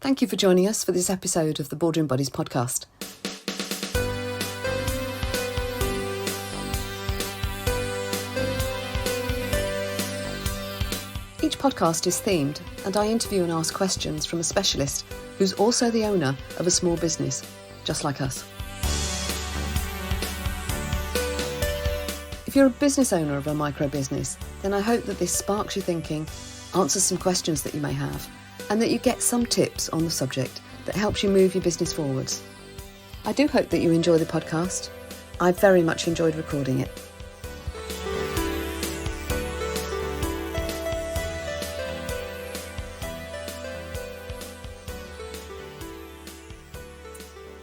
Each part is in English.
Thank you for joining us for this episode of the Boardroom Buddies podcast. Each podcast is themed, and I interview and ask questions from a specialist who's also the owner of a small business, just like us. If you're a business owner of a micro business, then I hope that this sparks your thinking, answers some questions that you may have, and that you get some tips on the subject that helps you move your business forwards. I do hope that you enjoy the podcast. I very much enjoyed recording it.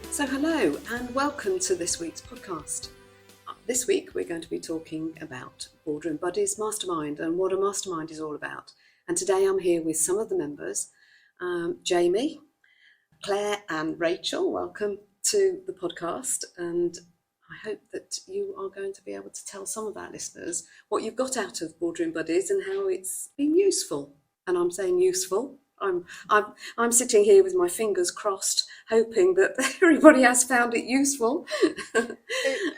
So hello and welcome to this week's podcast. This week we're going to be talking about Boardroom Buddies Mastermind and what a mastermind is all about. And today I'm here with some of the members, Jamie, Claire and Rachel. Welcome to the podcast, and I hope that you are going to be able to tell some of our listeners what you've got out of Boardroom Buddies and how it's been useful. And I'm saying useful. I'm sitting here with my fingers crossed, hoping that everybody has found it useful. Who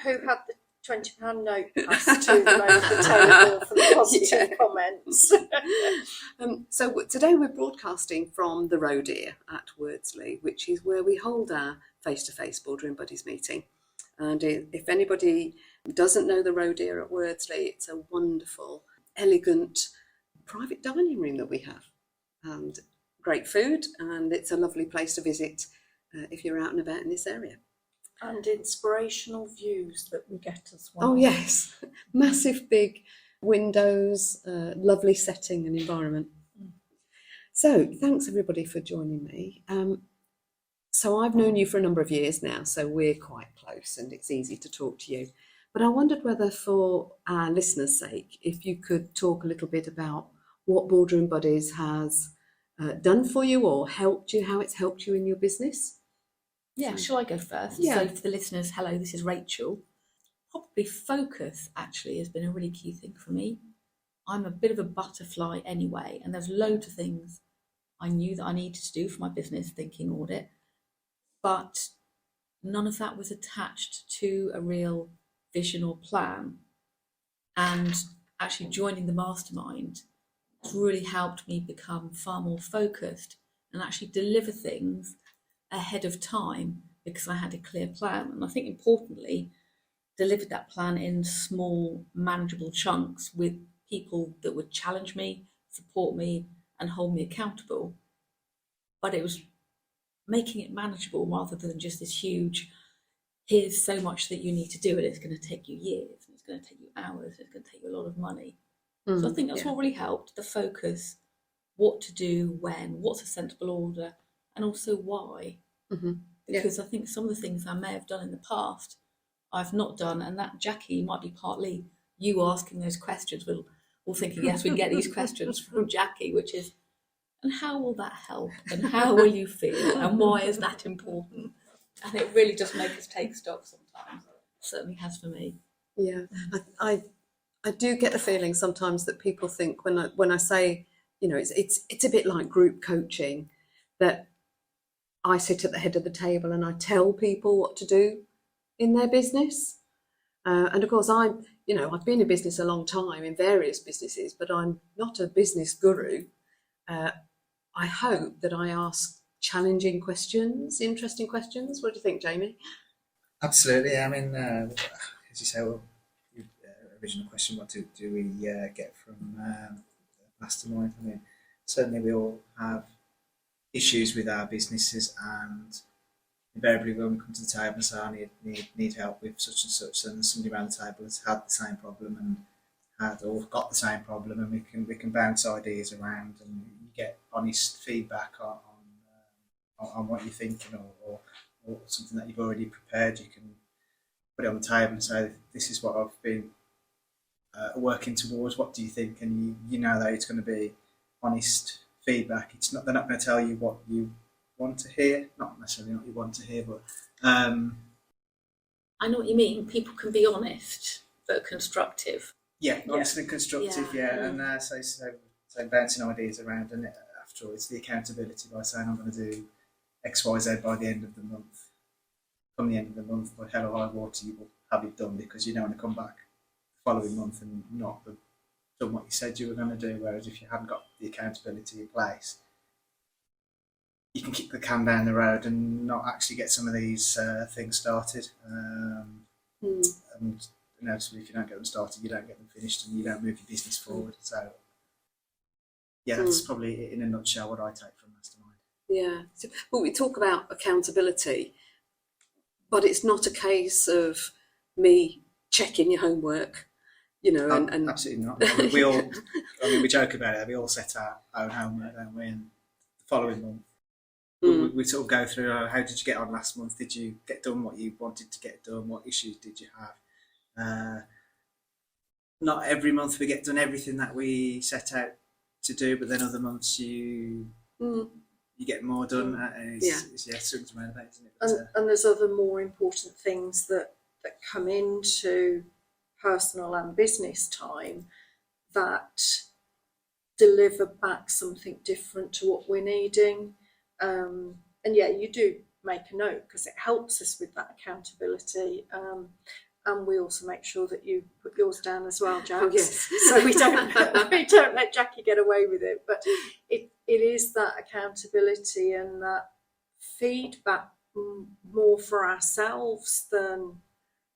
had the £20 note passed to them over the table for the positive comments. So today we're broadcasting from the Roe Deer at Wordsley, which is where we hold our face-to-face Boardroom Buddies meeting. And if anybody doesn't know the Roe Deer at Wordsley, it's a wonderful, elegant, private dining room that we have. And great food, and it's a lovely place to visit if you're out and about in this area. And inspirational views that we get as well. Oh yes, massive big windows, lovely setting and environment. So thanks everybody for joining me. So I've known you for a number of years now, so we're quite close and it's easy to talk to you. But I wondered whether for our listeners' sake, if you could talk a little bit about what Boardroom Buddies has done for you or helped you, how it's helped you in your business. Yeah, shall I go first? Yeah. So for the listeners, hello, this is Rachel. Probably focus actually has been a really key thing for me. I'm a bit of a butterfly anyway, and there's loads of things I knew that I needed to do for my business, thinking audit, but none of that was attached to a real vision or plan. And actually joining the mastermind has really helped me become far more focused and actually deliver things ahead of time because I had a clear plan. And I think importantly, delivered that plan in small, manageable chunks with people that would challenge me, support me, and hold me accountable. But it was making it manageable rather than just this huge, here's so much that you need to do, and it's going to take you years, and it's going to take you hours, it's going to take you a lot of money. So I think that's what really helped, the focus, what to do, when, what's a sensible order, and also why. Because I think some of the things I may have done in the past, I've not done, and that, Jackie, might be partly you asking those questions. We're thinking, yes, we get these questions from Jackie, which is, and how will that help? And how will you feel? And why is that important? And it really does make us take stock sometimes. It certainly has for me. Yeah, I do get the feeling sometimes that people think when I say, you know, it's a bit like group coaching, that I sit at the head of the table and I tell people what to do in their business. And of course, I've been in business a long time in various businesses, but I'm not a business guru. I hope that I ask challenging questions, interesting questions. What do you think, Jamie? Absolutely. I mean, as you say, original question, what do we get from Mastermind? I mean, certainly we all have issues with our businesses, and invariably when we come to the table and say I need help with such and such, and somebody around the table has had the same problem and got the same problem, and we can bounce ideas around and you get honest feedback on what you're thinking or something that you've already prepared. You can put it on the table and say, this is what I've been working towards, what do you think? And you know that it's going to be honest feedback. They're not going to tell you what you want to hear, not necessarily what you want to hear, but I know what you mean. People can be honest but constructive. honest and constructive, and so bouncing ideas around, and straw. It's the accountability by saying I'm going to do X, Y, Z by the end of the month. Come the end of the month, by hell or high water, you will have it done, because you don't want to come back the following month and not have done what you said you were going to do. Whereas if you hadn't got the accountability in place, you can kick the can down the road and not actually get some of these things started. And inevitably, if you don't get them started, you don't get them finished, and you don't move your business forward. So, yeah, that's probably in a nutshell what I take from Mastermind. Yeah. So, well, we talk about accountability, but it's not a case of me checking your homework, you know, and absolutely not. We all, we joke about it. We all set our own homework, don't we? And the following month, we sort of go through, how did you get on last month? Did you get done what you wanted to get done? What issues did you have? Not every month we get done everything that we set out to do, but then other months you get more done. It's swings around about, isn't it? And there's other more important things that come into personal and business time that deliver back something different to what we're needing. And yeah, you do make a note because it helps us with that accountability. And we also make sure that you put yours down as well, Jack. Oh, yes. So we don't let Jackie get away with it. But it is that accountability and that feedback more for ourselves than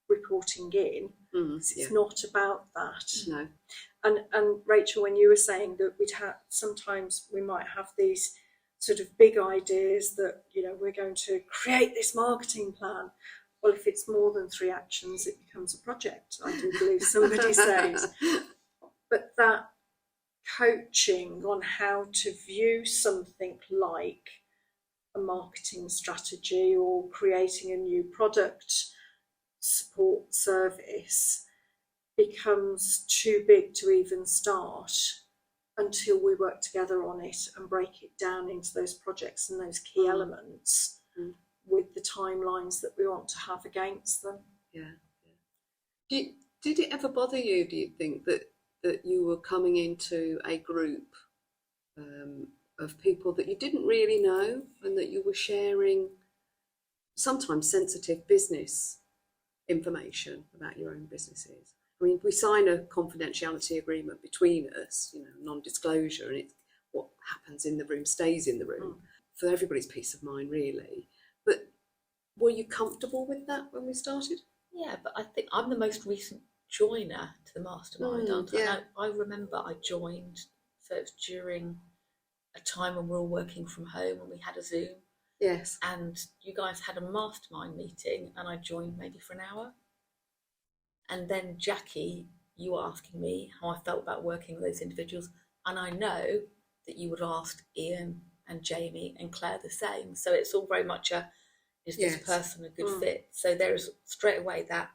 reporting in. It's not about that. No. And Rachel, when you were saying that sometimes we might have these sort of big ideas that, you know, we're going to create this marketing plan. Well, if it's more than 3 actions, it becomes a project, I do believe somebody says. But that coaching on how to view something like a marketing strategy or creating a new product support service becomes too big to even start until we work together on it and break it down into those projects and those key elements with the timelines that we want to have against them. Did it ever bother you, do you think, that you were coming into a group of people that you didn't really know and that you were sharing sometimes sensitive business information about your own businesses? I mean, we sign a confidentiality agreement between us, you know, non-disclosure, and it's what happens in the room stays in the room for everybody's peace of mind, really. But were you comfortable with that when we started? Yeah, but I think I'm the most recent joiner to the mastermind, aren't I? Yeah. I remember I joined, so it was during a time when we were all working from home and we had a Zoom. Yes. And you guys had a mastermind meeting and I joined maybe for an hour. And then Jackie, you were asking me how I felt about working with those individuals. And I know that you would ask Ian and Jamie and Claire the same. So it's all very much is this person a good fit? So there is straight away that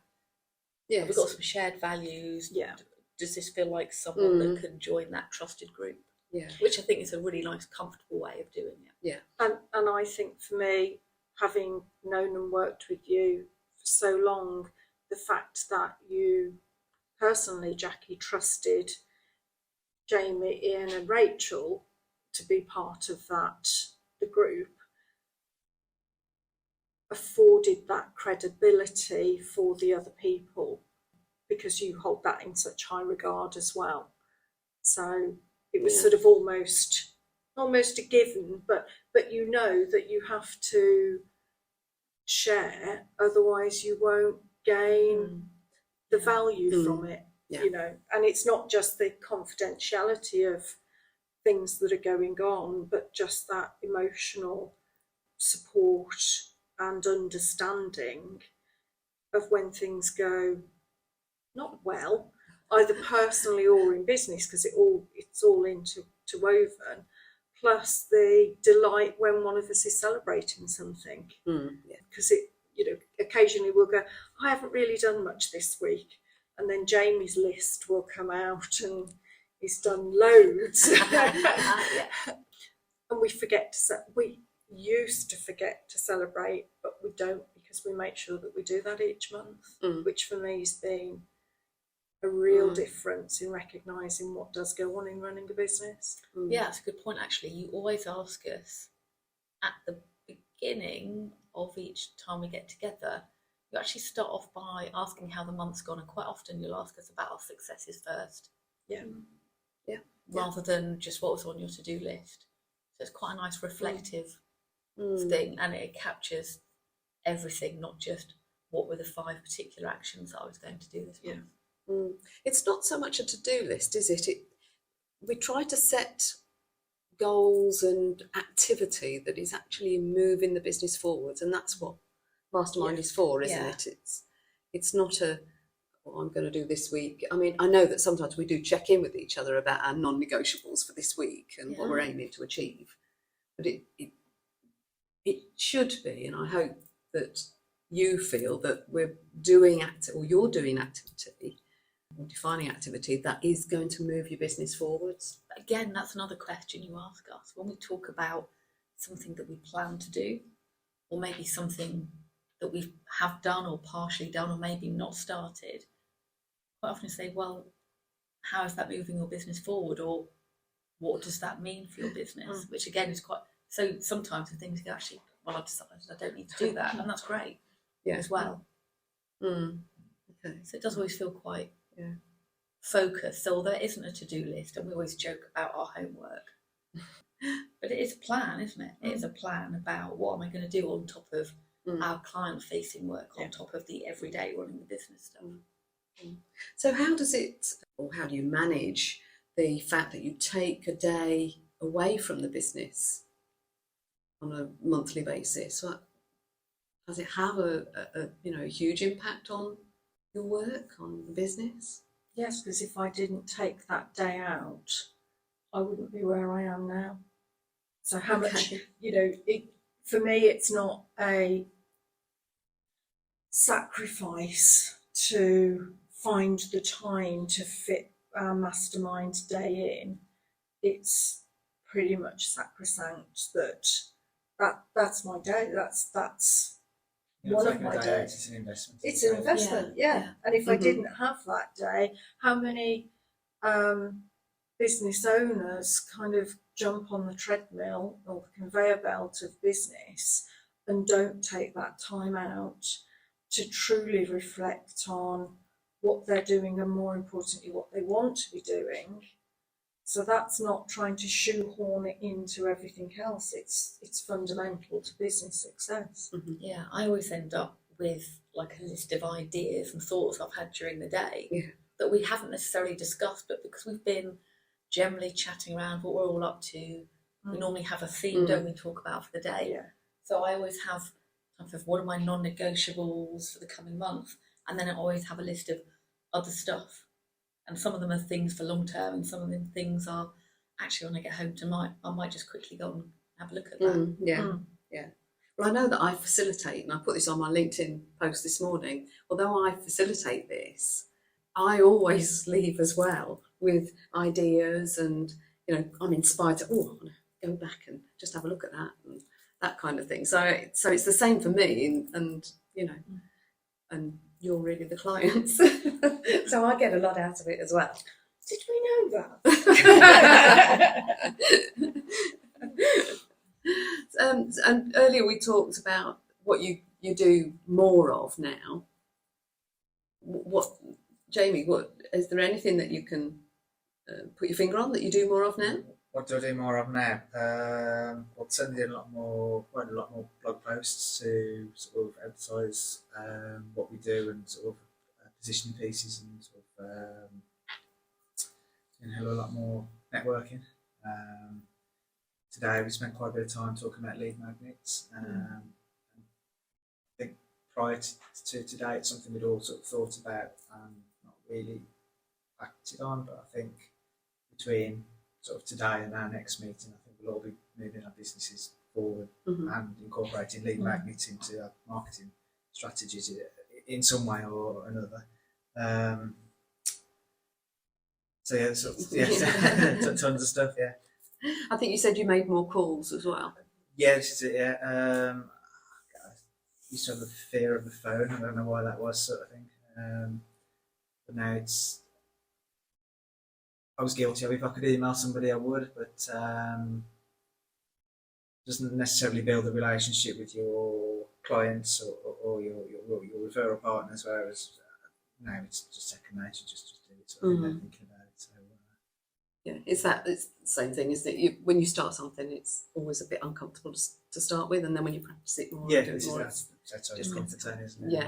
we've got some shared values. Yeah. Does this feel like someone that can join that trusted group? Yeah. Which I think is a really nice, comfortable way of doing it. Yeah. And I think for me, having known and worked with you for so long, the fact that you personally, Jackie, trusted Jamie, Ian and Rachel to be part of the group, afforded that credibility for the other people because you hold that in such high regard as well. So it was sort of almost a given, but you know that you have to share, otherwise you won't gain the value from it, you know. And it's not just the confidentiality of things that are going on, but just that emotional support and understanding of when things go not well, either personally or in business, because it's all interwoven. Plus the delight when one of us is celebrating something, because it, you know, occasionally we'll go, I haven't really done much this week, and then Jamie's list will come out and he's done loads, and we used to forget to celebrate, but we don't, because we make sure that we do that each month, which for me has been a real difference in recognising what does go on in running a business. Yeah, that's a good point actually. You always ask us at the beginning of each time we get together, you actually start off by asking how the month's gone, and quite often you'll ask us about our successes first. Yeah. Yeah. Rather than just what was on your to-do list. So it's quite a nice reflective thing, and it captures everything, not just what were the 5 particular actions that I was going to do this month. It's not so much a to-do list, is it? We try to set goals and activity that is actually moving the business forwards, and that's what Mastermind is for, isn't it? It's not a, what I'm going to do this week. I mean, I know that sometimes we do check in with each other about our non-negotiables for this week and what we're aiming to achieve, but it should be, and I hope that you feel that we're doing you're doing activity or defining activity that is going to move your business forwards. Again, that's another question you ask us when we talk about something that we plan to do, or maybe something that we have done or partially done or maybe not started. Quite often say, well, how is that moving your business forward, or what does that mean for your business? Which again is quite, so sometimes the things go, actually, well, I've decided I don't need to do that, and that's great as well. Okay. So it does always feel quite focused. So there isn't a to-do list, and we always joke about our homework. But it is a plan, isn't it? It is a plan about what am I going to do on top of our client-facing work, on top of the everyday running the business stuff. So how do you manage the fact that you take a day away from the business on a monthly basis? Does it have a huge impact on your work, on the business? Yes, because if I didn't take that day out, I wouldn't be where I am now. So how much, for me, it's not a sacrifice to find the time to fit our mastermind day in. It's pretty much sacrosanct that's my day. That's one of my days. It's an investment. It's an investment, yeah. And if I didn't have that day, how many business owners kind of jump on the treadmill or the conveyor belt of business and don't take that time out to truly reflect on what they're doing and, more importantly, what they want to be doing. So that's not trying to shoehorn it into everything else. It's fundamental to business success. Yeah, I always end up with like a list of ideas and thoughts I've had during the day that we haven't necessarily discussed, but because we've been generally chatting around what we're all up to, we normally have a theme, don't we, talk about for the day. Yeah. So I always have kind of what are my non-negotiables for the coming month, and then I always have a list of other stuff. And some of them are things for long term, and some of them things are actually when I get home tonight, I might just quickly go and have a look at that. Yeah. Well, I know that I facilitate, and I put this on my LinkedIn post this morning. Although I facilitate this, I always leave as well with ideas, and I'm inspired to I want to go back and just have a look at that and that kind of thing. So it's the same for me, and and you're really the clients, so I get a lot out of it as well. Did we know that? And earlier we talked about what you do more of now. Jamie, is there anything that you can put your finger on that you do more of now? What do I do more of now? Well, certainly write a lot more blog posts to sort of emphasise what we do, and sort of positioning pieces, and sort of doing a lot more networking. Today we spent quite a bit of time talking about lead magnets. I think prior to today, it's something we'd all sort of thought about and not really acted on, but I think between sort of today and our next meeting, I think we'll all be moving our businesses forward and incorporating lead magnets into our marketing strategies in some way or another. Tons of stuff. Yeah. I think you said you made more calls as well. Yeah, this is it. Yeah. I used to have a fear of the phone. I don't know why that was, sort of thing. But now it's I was guilty of. If I could email somebody, I would, but doesn't necessarily build a relationship with your clients or your referral partners. Whereas now it's just second nature, just do it. Sort of thinking about it. So yeah, it's the same thing, isn't it? When you start something, it's always a bit uncomfortable to start with, and then when you practice it more, that's just comfort zone, isn't it?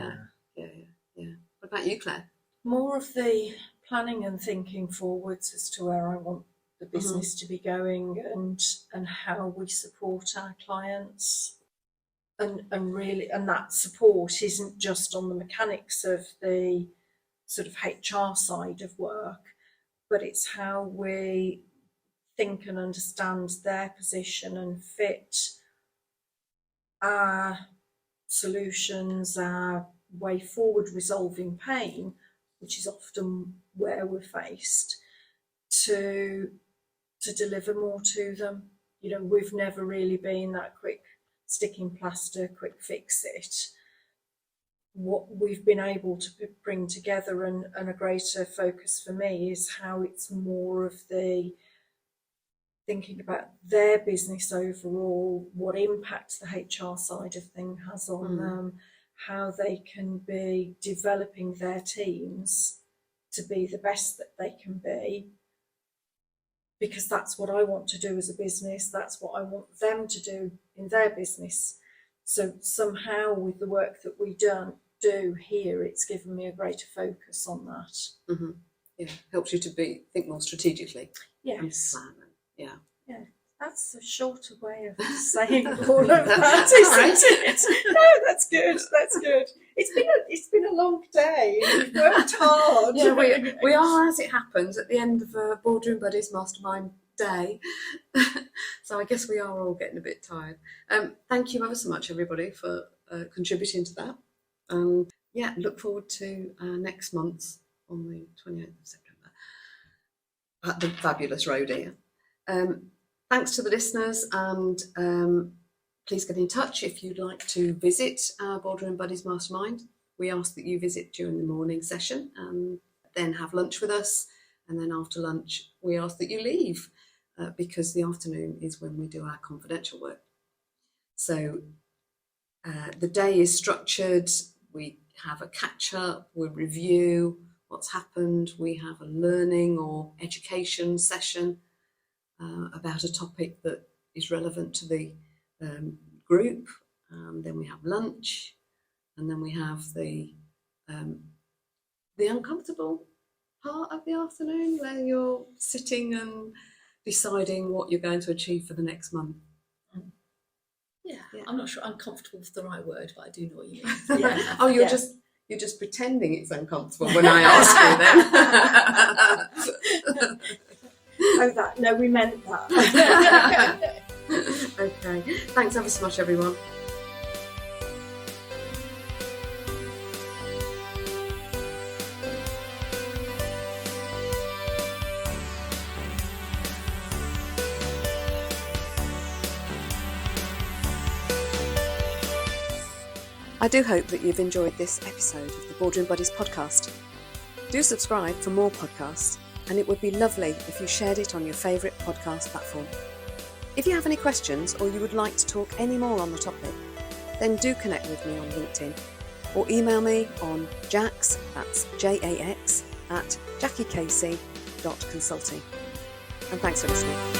Yeah. What about you, Claire? More of the planning and thinking forwards as to where I want the business to be going and how we support our clients. And that support isn't just on the mechanics of the sort of HR side of work, but it's how we think and understand their position and fit our solutions, our way forward resolving pain, which is often where we're faced, to deliver more to them. You know, we've never really been that quick sticking plaster, quick fix it. What we've been able to bring together and a greater focus for me is how it's more of the thinking about their business overall, what impact the HR side of things has on them, how they can be developing their teams to be the best that they can be, because that's what I want to do as a business, that's what I want them to do in their business. So somehow with the work that we do here, it's given me a greater focus on that. Yeah, helps you to think more strategically. Yes. And plan. Yeah. That's a shorter way of saying all of that, isn't it? No, that's good. It's been a long day. We've worked hard. Yeah, we are, as it happens, at the end of a Boardroom Buddies Mastermind day. So I guess we are all getting a bit tired. Thank you ever so much, everybody, for contributing to that. Yeah, look forward to next month on the 28th of September at the fabulous Road. Thanks to the listeners, and please get in touch if you'd like to visit our Boardroom Buddies Mastermind. We ask that you visit during the morning session and then have lunch with us, and then after lunch we ask that you leave because the afternoon is when we do our confidential work. So the day is structured. We have a catch-up, we review what's happened, we have a learning or education session about a topic that is relevant to the group. Then we have lunch, and then we have the uncomfortable part of the afternoon where you're sitting and deciding what you're going to achieve for the next month. Yeah. I'm not sure uncomfortable is the right word, but I do know what you mean. Yeah. Oh, you're just pretending it's uncomfortable when I ask you then. No, we meant that. Okay. Thanks ever so much, everyone. I do hope that you've enjoyed this episode of the Boardroom Buddies podcast. Do subscribe for more podcasts, and it would be lovely if you shared it on your favourite podcast platform. If you have any questions or you would like to talk any more on the topic, then do connect with me on LinkedIn or email me on jax, that's JAX, @jackiecasey.consulting. And thanks for listening.